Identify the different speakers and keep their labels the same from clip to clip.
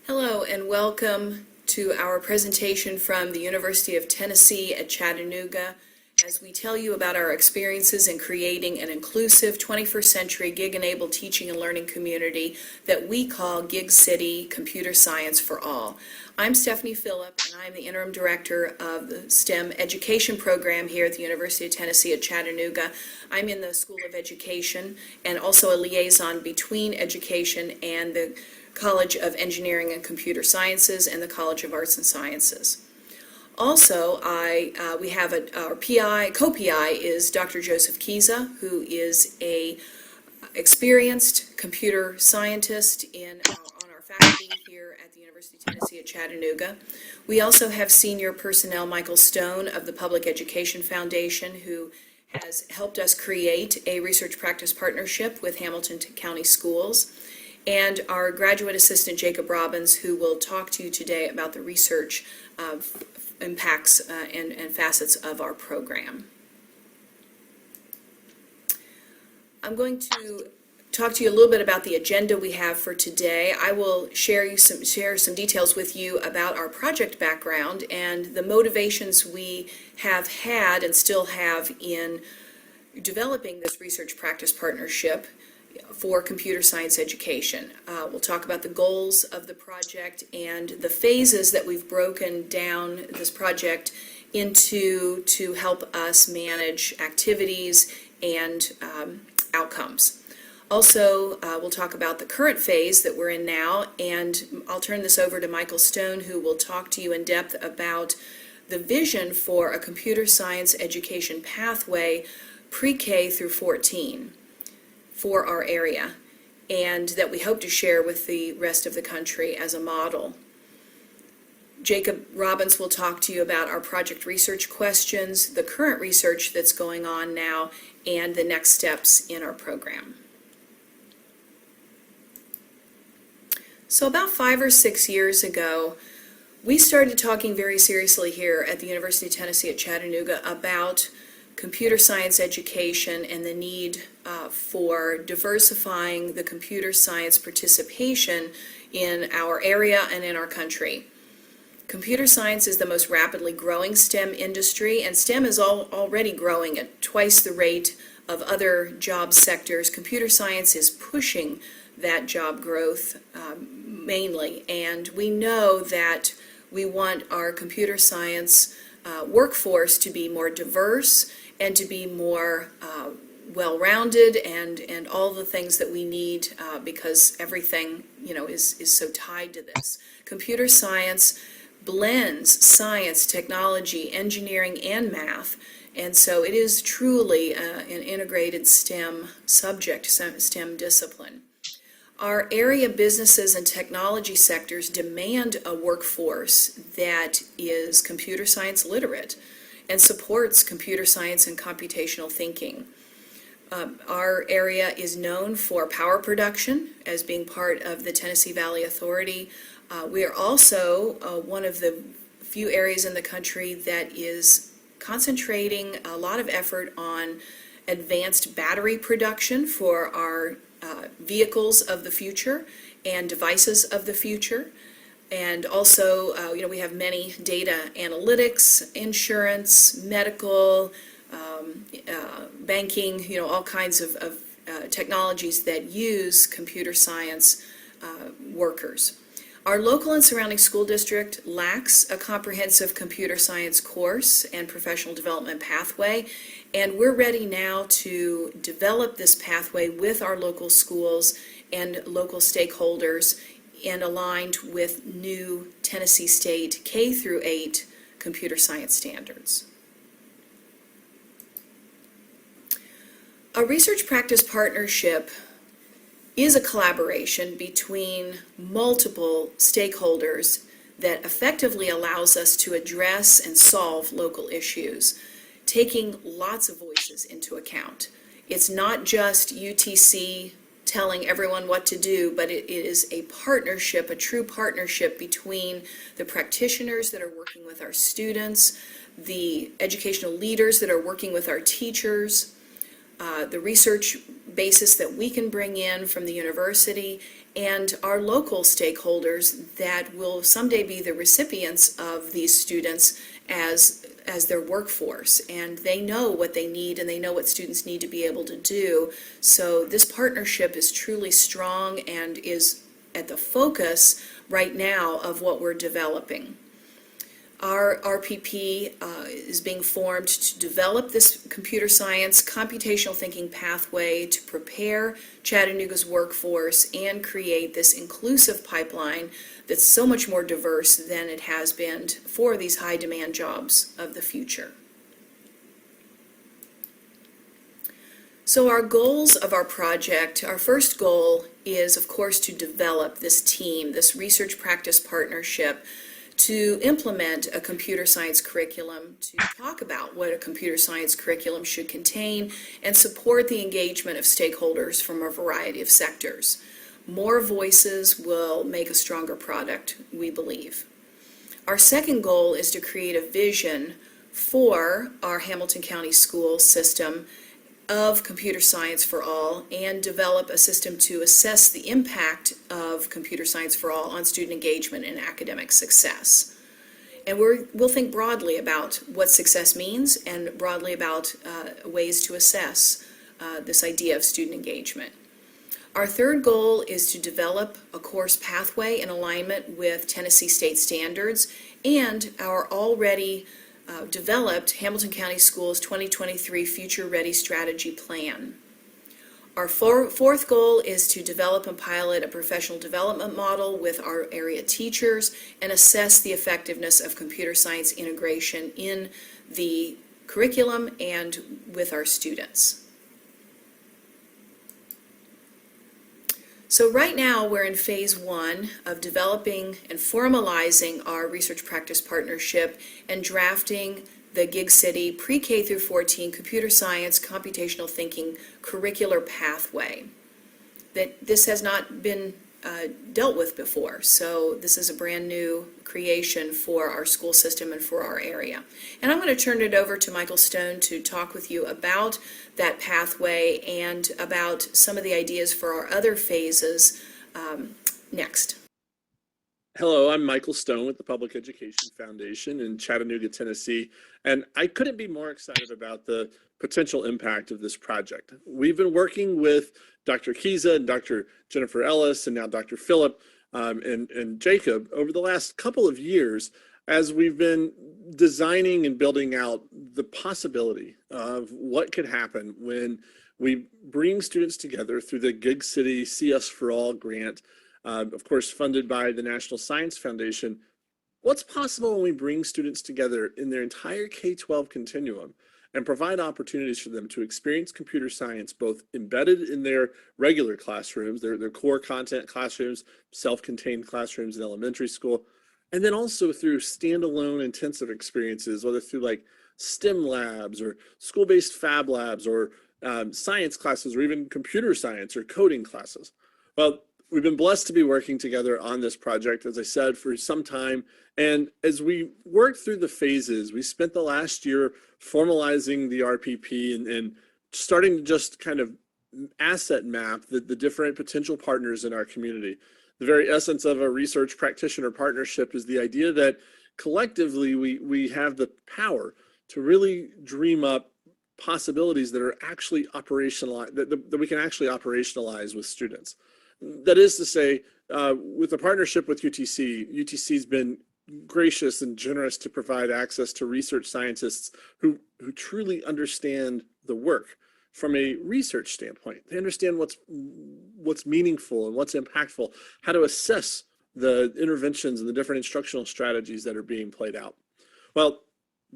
Speaker 1: Hello and welcome to our presentation from the University of Tennessee at Chattanooga as we tell you about our experiences in creating an inclusive 21st century gig-enabled teaching and learning community that we call GigCity Computer Science for All. I'm Stephanie Phillip and I'm the Interim Director of the STEM Education Program here at the University of Tennessee at Chattanooga. I'm in the School of Education and also a liaison between education and the College of Engineering and Computer Sciences and the College of Arts and Sciences. Also, we have our co-PI is Dr. Joseph Kiza, who is a experienced computer scientist on our faculty here at the University of Tennessee at Chattanooga. We also have senior personnel Michael Stone of the Public Education Foundation, who has helped us create a research practice partnership with Hamilton County Schools, and our graduate assistant Jacob Robbins, who will talk to you today about the research impacts and facets of our program. I'm going to talk to you a little bit about the agenda we have for today. I will share some details with you about our project background and the motivations we have had and still have in developing this research practice partnership for computer science education. We'll talk about the goals of the project and the phases that we've broken down this project into to help us manage activities and outcomes. Also, we'll talk about the current phase that we're in now, and I'll turn this over to Michael Stone, who will talk to you in depth about the vision for a computer science education pathway pre-K through 14. For our area, and that we hope to share with the rest of the country as a model. Jacob Robbins will talk to you about our project research questions, the current research that's going on now, and the next steps in our program. So about 5 or 6 years ago, we started talking very seriously here at the University of Tennessee at Chattanooga about computer science education and the need for diversifying the computer science participation in our area and in our country. Computer science is the most rapidly growing STEM industry, and STEM is already growing at twice the rate of other job sectors. Computer science is pushing that job growth mainly, and we know that we want our computer science workforce to be more diverse and to be more well-rounded and all the things that we need because everything is so tied to this. Computer science blends science, technology, engineering, and math, and so it is truly an integrated STEM subject, STEM discipline. Our area businesses and technology sectors demand a workforce that is computer science literate and supports computer science and computational thinking. Our area is known for power production as being part of the Tennessee Valley Authority. We are also one of the few areas in the country that is concentrating a lot of effort on advanced battery production for our vehicles of the future and devices of the future. And also, we have many data analytics, insurance, medical, banking, all kinds of technologies that use computer science workers. Our local and surrounding school district lacks a comprehensive computer science course and professional development pathway, and we're ready now to develop this pathway with our local schools and local stakeholders and aligned with new Tennessee State K through 8 computer science standards. A research practice partnership is a collaboration between multiple stakeholders that effectively allows us to address and solve local issues, taking lots of voices into account. It's not just UTC telling everyone what to do, but it is a partnership, a true partnership between the practitioners that are working with our students, the educational leaders that are working with our teachers, the research basis that we can bring in from the university, and our local stakeholders that will someday be the recipients of these students as their workforce, and they know what they need and they know what students need to be able to do. So this partnership is truly strong and is at the focus right now of what we're developing. Our RPP is being formed to develop this computer science computational thinking pathway to prepare Chattanooga's workforce and create this inclusive pipeline that's so much more diverse than it has been for these high demand jobs of the future. So our goals of our project, our first goal is of course to develop this team, this research practice partnership, to implement a computer science curriculum, to talk about what a computer science curriculum should contain, and support the engagement of stakeholders from a variety of sectors. More voices will make a stronger product, we believe. Our second goal is to create a vision for our Hamilton County school system of computer science for all and develop a system to assess the impact of computer science for all on student engagement and academic success. And we'll think broadly about what success means and broadly about ways to assess this idea of student engagement. Our third goal is to develop a course pathway in alignment with Tennessee state standards and our already developed Hamilton County Schools 2023 Future Ready Strategy Plan. Our fourth goal is to develop and pilot a professional development model with our area teachers and assess the effectiveness of computer science integration in the curriculum and with our students. So right now we're in phase one of developing and formalizing our research practice partnership and drafting the GigCity pre-K through 14 computer science computational thinking curricular pathway. This has not been dealt with before, so this is a brand new creation for our school system and for our area. And I'm going to turn it over to Michael Stone to talk with you about that pathway and about some of the ideas for our other phases next.
Speaker 2: Hello, I'm Michael Stone with the Public Education Foundation in Chattanooga, Tennessee, and I couldn't be more excited about the potential impact of this project. We've been working with Dr. Kiza and Dr. Jennifer Ellis and now Dr. Phillip and Jacob over the last couple of years as we've been designing and building out the possibility of what could happen when we bring students together through the GigCity CS4All grant, of course funded by the National Science Foundation. What's possible when we bring students together in their entire K-12 continuum and provide opportunities for them to experience computer science both embedded in their regular classrooms, their core content classrooms, self-contained classrooms in elementary school, and then also through standalone intensive experiences, whether through like STEM labs or school-based fab labs or science classes or even computer science or coding classes. Well, we've been blessed to be working together on this project, as I said, for some time. And as we worked through the phases, we spent the last year formalizing the RPP and starting to just kind of asset map the different potential partners in our community. The very essence of a research practitioner partnership is the idea that collectively we have the power to really dream up possibilities that are actually operationalized, that we can actually operationalize with students. That is to say, with a partnership with UTC's been gracious and generous to provide access to research scientists who truly understand the work from a research standpoint. They understand what's meaningful and what's impactful, how to assess the interventions and the different instructional strategies that are being played out. Well,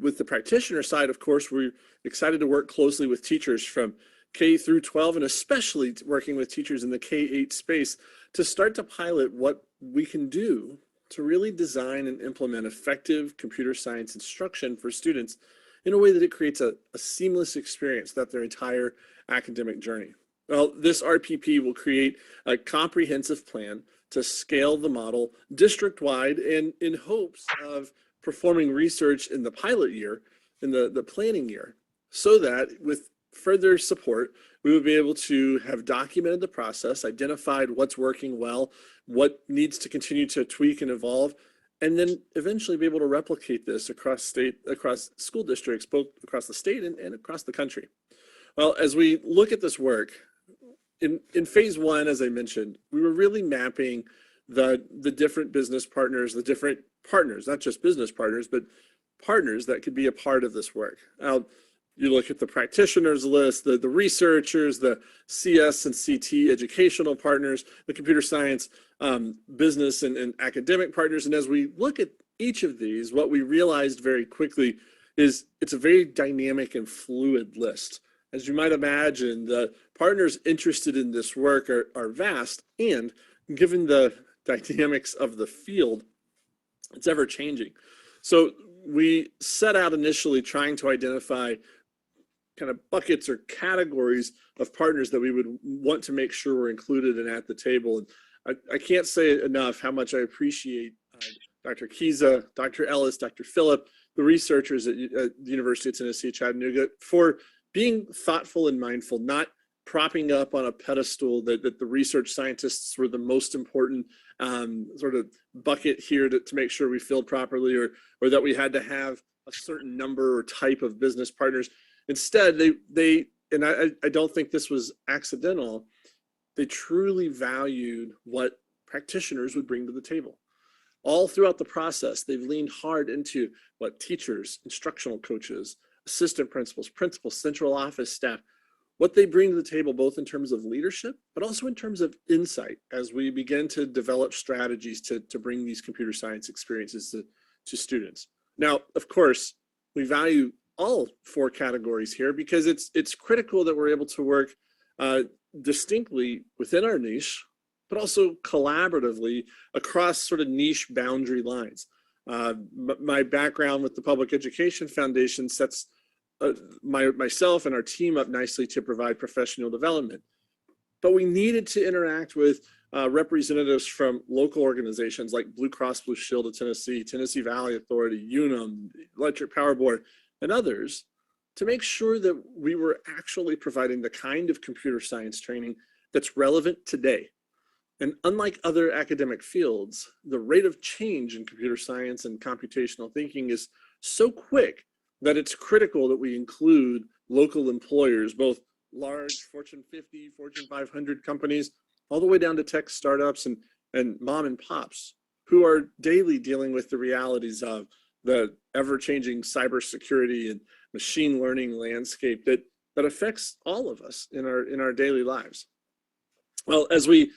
Speaker 2: with the practitioner side, of course, we're excited to work closely with teachers from K through 12, and especially working with teachers in the K-8 space to start to pilot what we can do to really design and implement effective computer science instruction for students in a way that it creates a seamless experience throughout their entire academic journey. Well, this RPP will create a comprehensive plan to scale the model district-wide and in hopes of performing research in the pilot year, in the planning year, so that with further support, we would be able to have documented the process, identified what's working well, what needs to continue to tweak and evolve, and then eventually be able to replicate this across school districts, both across the state and across the country. Well, as we look at this work, in phase one, as I mentioned, we were really mapping the different business partners, the different partners, not just business partners, but partners that could be a part of this work. Now, you look at the practitioners list, the researchers, the CS and CT educational partners, the computer science business and academic partners. And as we look at each of these, what we realized very quickly is it's a very dynamic and fluid list. As you might imagine, the partners interested in this work are vast, and given the dynamics of the field, it's ever changing. So we set out initially trying to identify kind of buckets or categories of partners that we would want to make sure were included and at the table. And I can't say enough how much I appreciate Dr. Kiza, Dr. Ellis, Dr. Phillip, the researchers at the University of Tennessee at Chattanooga for being thoughtful and mindful, not propping up on a pedestal that the research scientists were the most important sort of bucket here to make sure we filled properly, or that we had to have a certain number or type of business partners. Instead, they and I don't think this was accidental, they truly valued what practitioners would bring to the table. All throughout the process, they've leaned hard into what teachers, instructional coaches, assistant principals, central office staff, what they bring to the table, both in terms of leadership, but also in terms of insight as we begin to develop strategies to bring these computer science experiences to students. Now, of course, we value all four categories here because it's critical that we're able to work distinctly within our niche, but also collaboratively across sort of niche boundary lines. My background with the Public Education Foundation sets myself and our team up nicely to provide professional development. But we needed to interact with representatives from local organizations like Blue Cross Blue Shield of Tennessee, Tennessee Valley Authority, Unum, Electric Power Board, and others to make sure that we were actually providing the kind of computer science training that's relevant today. And unlike other academic fields, the rate of change in computer science and computational thinking is so quick that it's critical that we include local employers, both large Fortune 50, Fortune 500 companies, all the way down to tech startups and mom and pops who are daily dealing with the realities of the ever-changing cybersecurity and machine learning landscape that affects all of us in our daily lives. Well, as we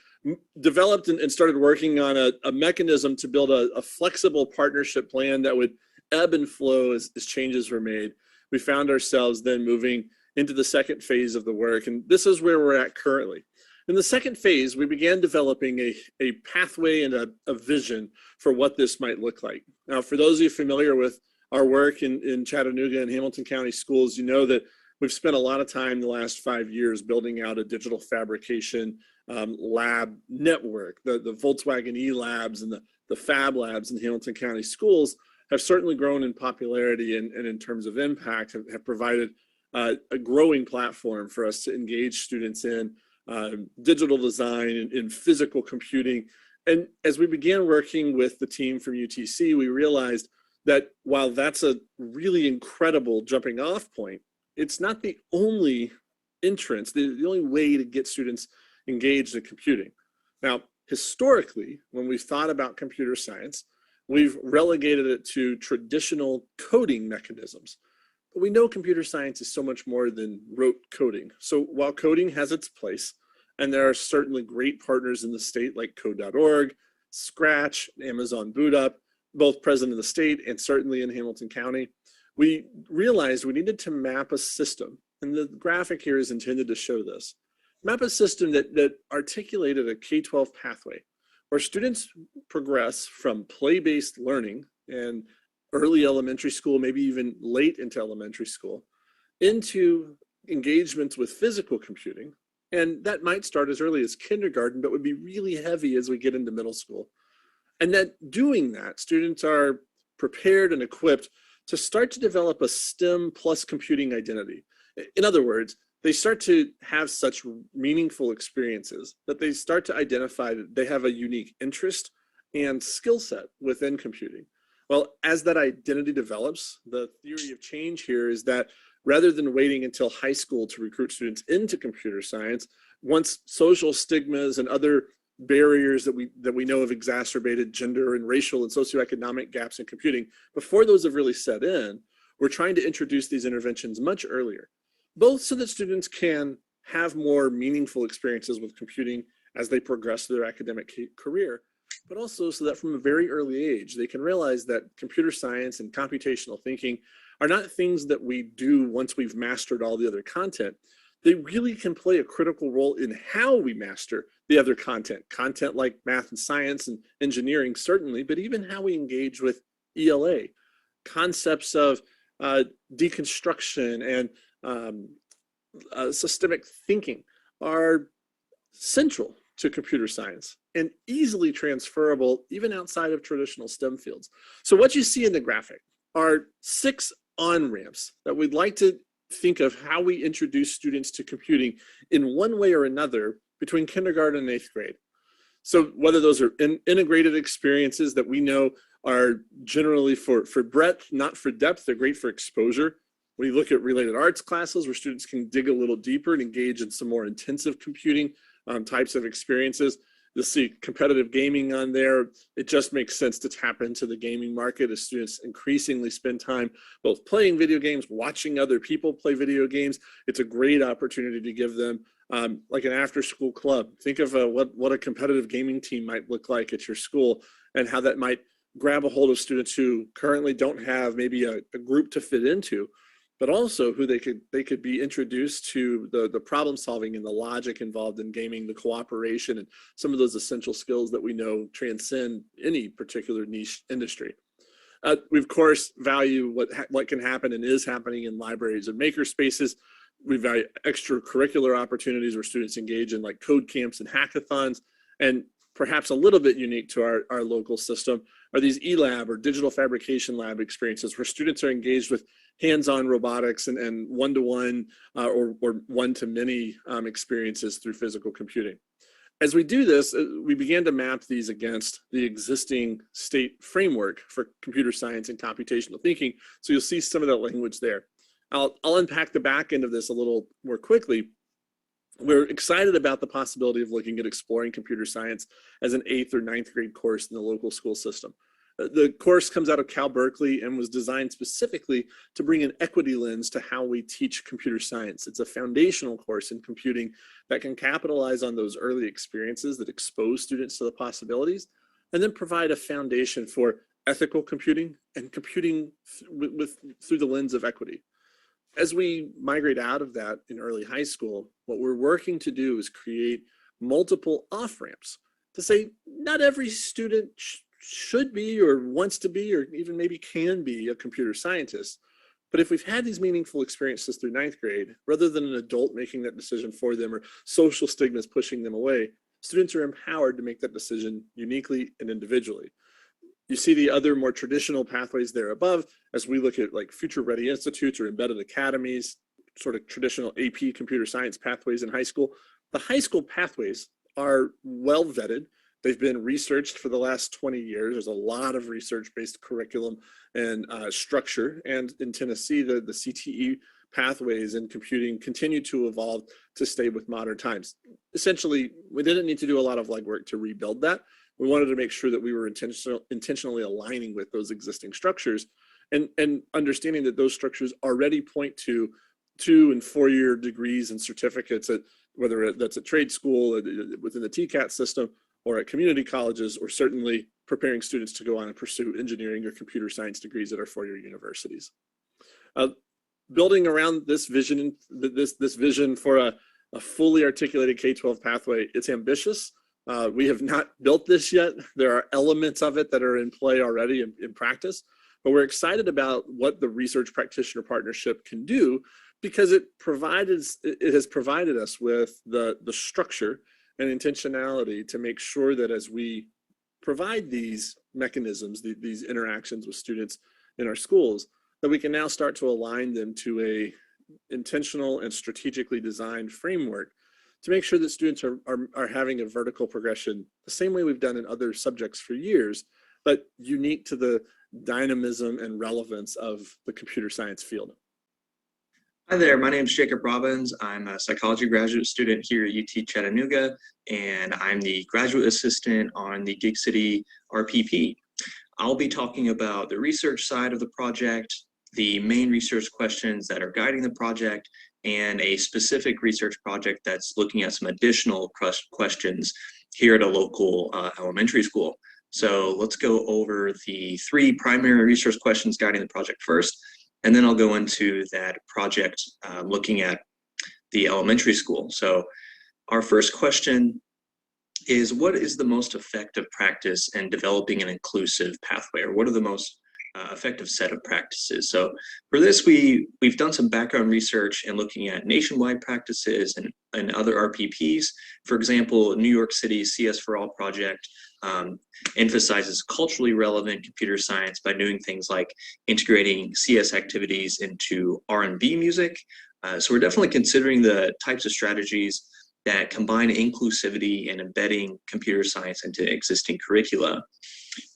Speaker 2: developed and started working on a mechanism to build a flexible partnership plan that would ebb and flow as changes were made, we found ourselves then moving into the second phase of the work. And this is where we're at currently. In the second phase, we began developing a pathway and a vision for what this might look like. Now, for those of you familiar with our work in Chattanooga and Hamilton County schools, you know that we've spent a lot of time the last 5 years building out a digital fabrication lab network. The Volkswagen E-Labs and the Fab Labs in Hamilton County schools have certainly grown in popularity and in terms of impact have provided a growing platform for us to engage students in digital design, in physical computing. And as we began working with the team from UTC, we realized that while that's a really incredible jumping off point, it's not the only entrance, the only way to get students engaged in computing. Now, historically, when we've thought about computer science, we've relegated it to traditional coding mechanisms. But we know computer science is so much more than rote coding. So while coding has its place, and there are certainly great partners in the state like code.org, Scratch, Amazon Boot Up, both present in the state and certainly in Hamilton County, we realized we needed to map a system. And the graphic here is intended to show this. Map a system that articulated a K-12 pathway where students progress from play-based learning and early elementary school, maybe even late into elementary school, into engagements with physical computing. And that might start as early as kindergarten, but would be really heavy as we get into middle school. And that doing that, students are prepared and equipped to start to develop a STEM plus computing identity. In other words, they start to have such meaningful experiences that they start to identify that they have a unique interest and skill set within computing. Well, as that identity develops, the theory of change here is that rather than waiting until high school to recruit students into computer science, once social stigmas and other barriers that we know have exacerbated gender and racial and socioeconomic gaps in computing, before those have really set in, we're trying to introduce these interventions much earlier, both so that students can have more meaningful experiences with computing as they progress through their academic career, but also so that from a very early age, they can realize that computer science and computational thinking are not things that we do once we've mastered all the other content. They really can play a critical role in how we master the other content like math and science and engineering, certainly, but even how we engage with ELA. Concepts of deconstruction and systemic thinking are central to computer science and easily transferable even outside of traditional STEM fields. So what you see in the graphic are 6 on-ramps that we'd like to think of how we introduce students to computing in one way or another between kindergarten and 8th grade. So whether those are integrated experiences that we know are generally for breadth, not for depth, they're great for exposure. When you look at related arts classes where students can dig a little deeper and engage in some more intensive computing types of experiences, you'll see competitive gaming on there. It just makes sense to tap into the gaming market as students increasingly spend time both playing video games, watching other people play video games. It's a great opportunity to give them like an after-school club. Think of what a competitive gaming team might look like at your school and how that might grab a hold of students who currently don't have maybe a group to fit into, but also who they could be introduced to the problem solving and the logic involved in gaming, the cooperation, and some of those essential skills that we know transcend any particular niche industry. We of course value what can happen and is happening in libraries and maker spaces. We value extracurricular opportunities where students engage in like code camps and hackathons, and perhaps a little bit unique to our local system are these eLab or digital fabrication lab experiences where students are engaged with hands-on robotics and one-to-one or one-to-many experiences through physical computing. As we do this, we began to map these against the existing state framework for computer science and computational thinking. So you'll see some of that language there. I'll unpack the back end of this a little more quickly. We're excited about the possibility of looking at exploring computer science as an 8th or 9th grade course in the local school system. The course comes out of Cal Berkeley and was designed specifically to bring an equity lens to how we teach computer science. It's a foundational course in computing that can capitalize on those early experiences that expose students to the possibilities, and then provide a foundation for ethical computing and computing through the lens of equity. As we migrate out of that in early high school, what we're working to do is create multiple off-ramps to say not every student should be or wants to be or even maybe can be a computer scientist. But if we've had these meaningful experiences through 9th grade, rather than an adult making that decision for them or social stigmas pushing them away, students are empowered to make that decision uniquely and individually. You see the other more traditional pathways there above as we look at like future ready institutes or embedded academies, sort of traditional AP computer science pathways in high school. The high school pathways are well vetted. They've been researched for the last 20 years. There's a lot of research-based curriculum and structure. And in Tennessee, the CTE pathways in computing continue to evolve to stay with modern times. Essentially, we didn't need to do a lot of legwork to rebuild that. We wanted to make sure that we were intentionally aligning with those existing structures and understanding that those structures already point to 2- and 4-year degrees and certificates at whether that's at trade school, within the TCAT system, or at community colleges, or certainly preparing students to go on and pursue engineering or computer science degrees at our 4-year universities. Building around this vision, this vision for a fully articulated K-12 pathway, it's ambitious. We have not built this yet. There are elements of it that are in play already in practice, but we're excited about what the research practitioner partnership can do because it has provided us with the structure and intentionality to make sure that as we provide these mechanisms, these interactions with students in our schools, that we can now start to align them to a intentional and strategically designed framework to make sure that students are having a vertical progression the same way we've done in other subjects for years, but unique to the dynamism and relevance of the computer science field.
Speaker 3: Hi there, my name is Jacob Robbins. I'm a psychology graduate student here at UT Chattanooga, and I'm the graduate assistant on the GigCity RPP. I'll be talking about the research side of the project, the main research questions that are guiding the project, and a specific research project that's looking at some additional questions here at a local elementary school. So let's go over the 3 primary research questions guiding the project first, and then I'll go into that project looking at the elementary school. So our first question is, what is the most effective practice in developing an inclusive pathway, or what are the most effective set of practices? So for this, we've done some background research and looking at nationwide practices and other RPPs. For example, New York City CS4All project emphasizes culturally relevant computer science by doing things like integrating CS activities into R&B music. So we're definitely considering the types of strategies that combine inclusivity and embedding computer science into existing curricula.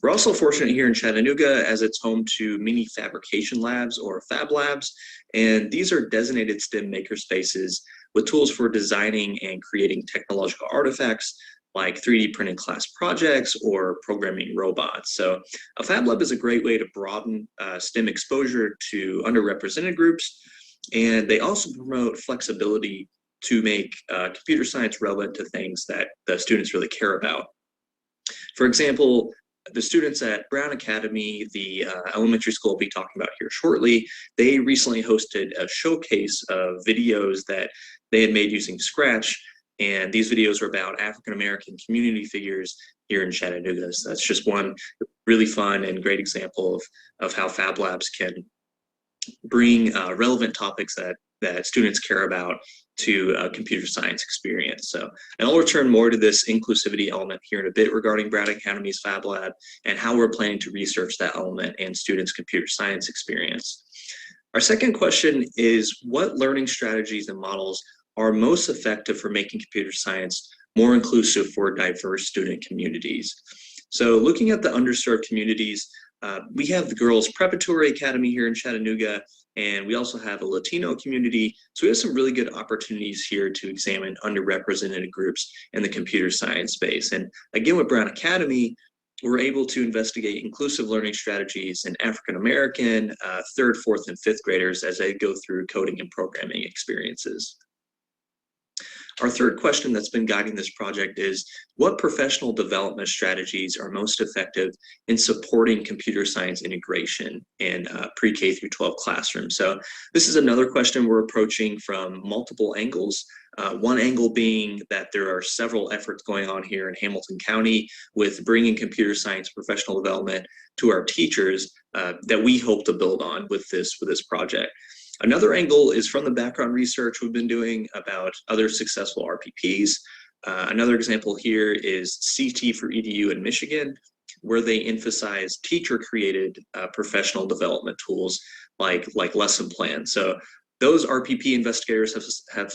Speaker 3: We're also fortunate here in Chattanooga as it's home to mini fabrication labs, or fab labs, and these are designated STEM makerspaces with tools for designing and creating technological artifacts like 3D printed class projects or programming robots. So a fab lab is a great way to broaden STEM exposure to underrepresented groups, and they also promote flexibility to make computer science relevant to things that the students really care about. For example, the students at Brown Academy, the elementary school we'll be talking about here shortly, they recently hosted a showcase of videos that they had made using Scratch, and these videos are about African-American community figures here in Chattanooga. So that's just one really fun and great example of how Fab Labs can bring relevant topics that students care about to a computer science experience. So, and I'll return more to this inclusivity element here in a bit regarding Brown Academy's Fab Lab and how we're planning to research that element in students' computer science experience. Our second question is, what learning strategies and models are most effective for making computer science more inclusive for diverse student communities? So looking at the underserved communities, we have the Girls Preparatory Academy here in Chattanooga, and we also have a Latino community. So we have some really good opportunities here to examine underrepresented groups in the computer science space. And again, with Brown Academy, we're able to investigate inclusive learning strategies in African-American, 3rd, 4th, and 5th graders as they go through coding and programming experiences. Our third question that's been guiding this project is, what professional development strategies are most effective in supporting computer science integration in pre-K through 12 classrooms? So this is another question we're approaching from multiple angles. One angle being that there are several efforts going on here in Hamilton County with bringing computer science professional development to our teachers that we hope to build on with this project. Another angle is from the background research we've been doing about other successful RPPs. Another example here is CT for EDU in Michigan, where they emphasize teacher-created professional development tools like lesson plans. So those RPP investigators have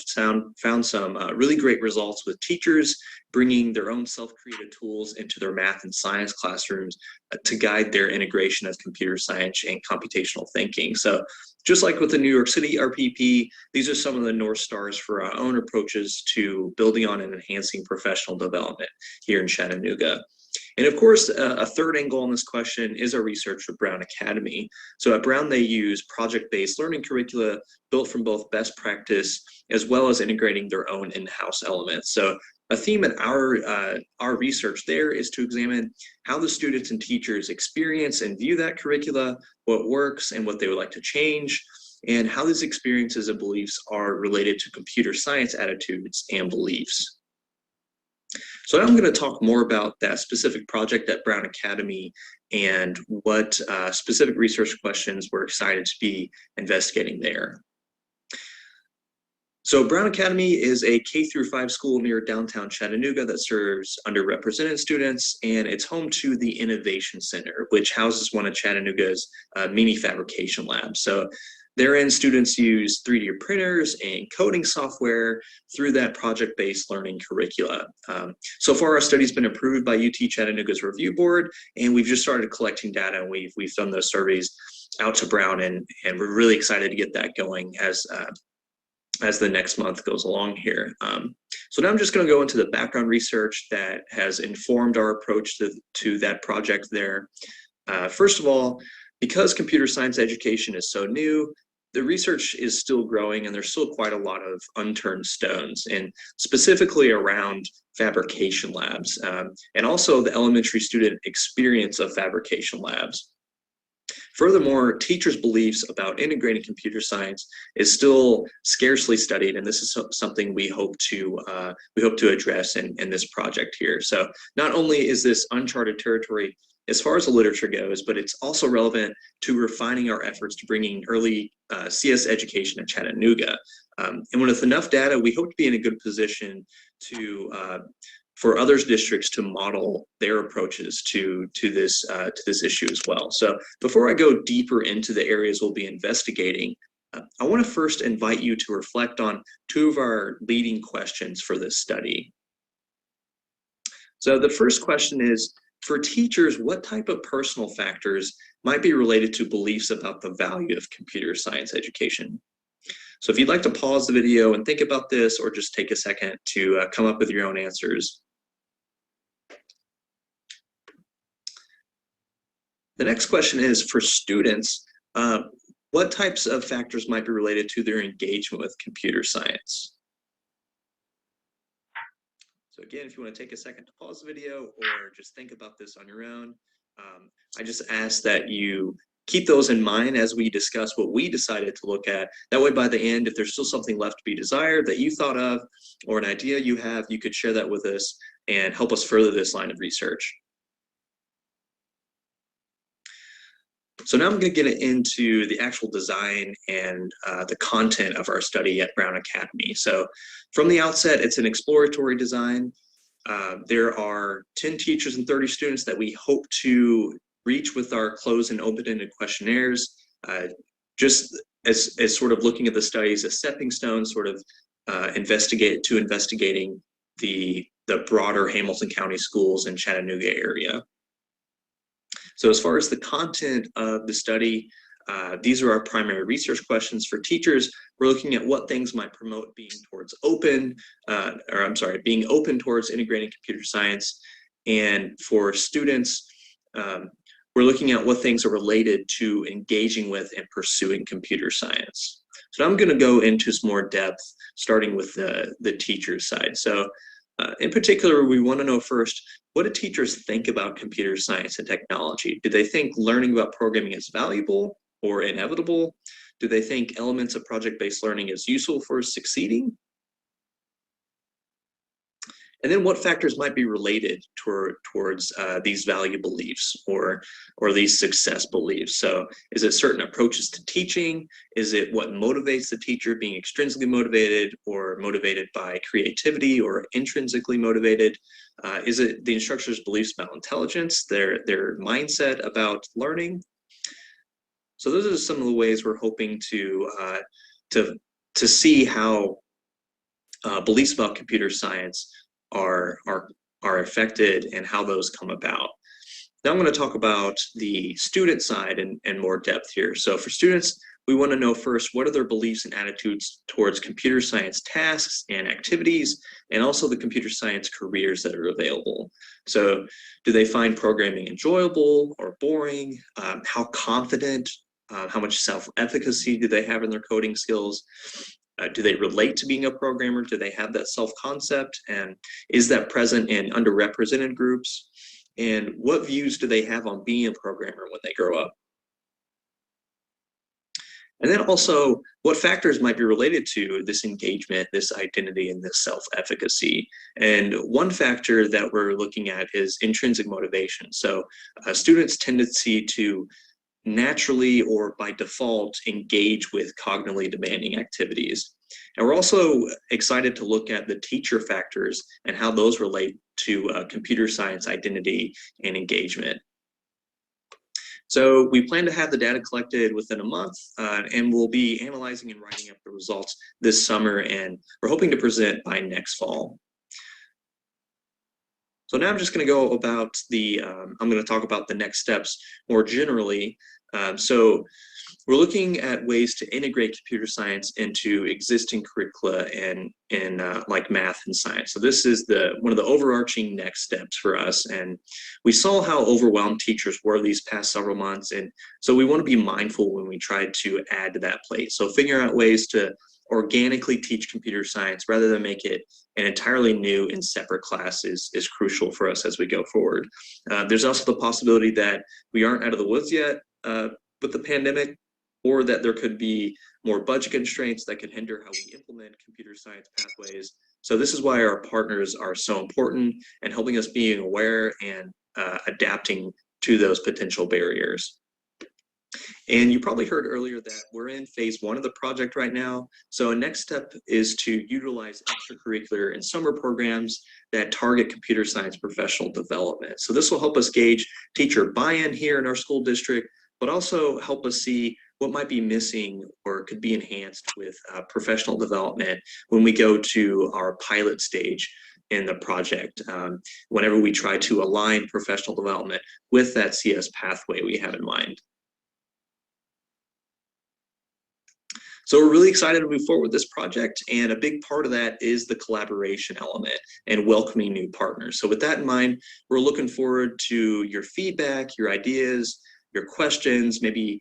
Speaker 3: found some really great results with teachers bringing their own self-created tools into their math and science classrooms to guide their integration of computer science and computational thinking. So just like with the New York City RPP, these are some of the North Stars for our own approaches to building on and enhancing professional development here in Chattanooga. And of course, a third angle on this question is our research with Brown Academy. So at Brown, they use project-based learning curricula built from both best practice as well as integrating their own in-house elements. So a theme in our research there is to examine how the students and teachers experience and view that curricula, what works and what they would like to change, and how these experiences and beliefs are related to computer science attitudes and beliefs. So now I'm going to talk more about that specific project at Brown Academy and what specific research questions we're excited to be investigating there. So Brown Academy is a K-5 school near downtown Chattanooga that serves underrepresented students, and it's home to the Innovation Center, which houses one of Chattanooga's mini fabrication labs. So Therein, students use 3D printers and coding software through that project-based learning curricula. So far, our study's been approved by UT Chattanooga's review board, and we've just started collecting data, and we've done those surveys out to Brown, and we're really excited to get that going as the next month goes along here. So now I'm just going to go into the background research that has informed our approach to that project there. First of all, because computer science education is so new, the research is still growing, and there's still quite a lot of unturned stones, and specifically around fabrication labs, and also the elementary student experience of fabrication labs. Furthermore, teachers' beliefs about integrating computer science is still scarcely studied, and this is something we hope to address in this project here. So not only is this uncharted territory as far as the literature goes, but it's also relevant to refining our efforts to bringing early CS education in Chattanooga. And with enough data, we hope to be in a good position for other districts to model their approaches to this issue as well. So before I go deeper into the areas we'll be investigating, I want to first invite you to reflect on two of our leading questions for this study. So the first question is, for teachers, what type of personal factors might be related to beliefs about the value of computer science education? So if you'd like to pause the video and think about this, or just take a second to come up with your own answers. The next question is, for students, what types of factors might be related to their engagement with computer science? So again, if you want to take a second to pause the video or just think about this on your own, I just ask that you keep those in mind as we discuss what we decided to look at. That way, by the end, if there's still something left to be desired that you thought of, or an idea you have, you could share that with us and help us further this line of research. So now I'm going to get into the actual design and the content of our study at Brown Academy. So from the outset, it's an exploratory design. There are 10 teachers and 30 students that we hope to reach with our closed and open-ended questionnaires, just as sort of looking at the study as a stepping stone, sort of investigating the broader Hamilton County schools and Chattanooga area. So as far as the content of the study, these are our primary research questions. For teachers, we're looking at what things might promote being open towards integrating computer science. And for students, we're looking at what things are related to engaging with and pursuing computer science. So I'm going to go into some more depth, starting with the teacher side. So in particular, we want to know first, what do teachers think about computer science and technology? Do they think learning about programming is valuable or inevitable? Do they think elements of project-based learning is useful for succeeding? And then what factors might be related towards these value beliefs or these success beliefs? So is it certain approaches to teaching? Is it what motivates the teacher, being extrinsically motivated or motivated by creativity or intrinsically motivated? Is it the instructor's beliefs about intelligence, their mindset about learning? So those are some of the ways we're hoping to see how beliefs about computer science are affected and how those come about. Now I'm going to talk about the student side in more depth here. So for students, we want to know first, what are their beliefs and attitudes towards computer science tasks and activities, and also the computer science careers that are available. So do they find programming enjoyable or boring? How confident, how much self-efficacy do they have in their coding skills? Do they relate to being a programmer? Do they have that self-concept? And is that present in underrepresented groups? And what views do they have on being a programmer when they grow up? And then also, what factors might be related to this engagement, this identity, and this self-efficacy? And one factor that we're looking at is intrinsic motivation. So a student's tendency to naturally or by default engage with cognitively demanding activities. And we're also excited to look at the teacher factors and how those relate to computer science identity and engagement. So we plan to have the data collected within a month, and we'll be analyzing and writing up the results this summer, and we're hoping to present by next fall. So now I'm just going to go about I'm going to talk about the next steps more generally. So we're looking at ways to integrate computer science into existing curricula in like math and science. So this is one of the overarching next steps for us. And we saw how overwhelmed teachers were these past several months. And so we want to be mindful when we try to add to that plate. So figuring out ways to organically teach computer science rather than make it an entirely new and separate class is crucial for us as we go forward. There's also the possibility that we aren't out of the woods yet with the pandemic, or that there could be more budget constraints that could hinder how we implement computer science pathways. So this is why our partners are so important and helping us being aware and adapting to those potential barriers. And you probably heard earlier that we're in phase 1 of the project right now. So a next step is to utilize extracurricular and summer programs that target computer science professional development. So this will help us gauge teacher buy-in here in our school district, but also help us see what might be missing or could be enhanced with professional development when we go to our pilot stage in the project, whenever we try to align professional development with that CS pathway we have in mind. So we're really excited to move forward with this project, and a big part of that is the collaboration element and welcoming new partners. So with that in mind, we're looking forward to your feedback, your ideas, your questions, maybe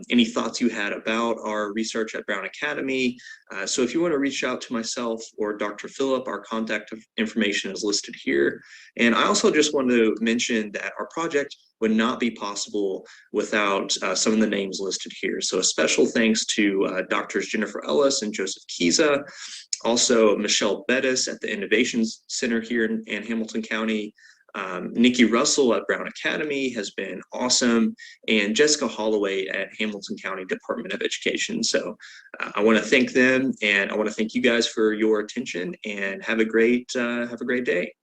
Speaker 3: any thoughts you had about our research at Brown Academy. So if you want to reach out to myself or Dr. Phillip, our contact information is listed here. And I also just want to mention that our project would not be possible without some of the names listed here. So a special thanks to Drs. Jennifer Ellis and Joseph Kiza, also Michelle Bettis at the Innovations Center here in Hamilton County. Nikki Russell at Brown Academy has been awesome, and Jessica Holloway at Hamilton County Department of Education. So I want to thank them, and I want to thank you guys for your attention, and have a great day.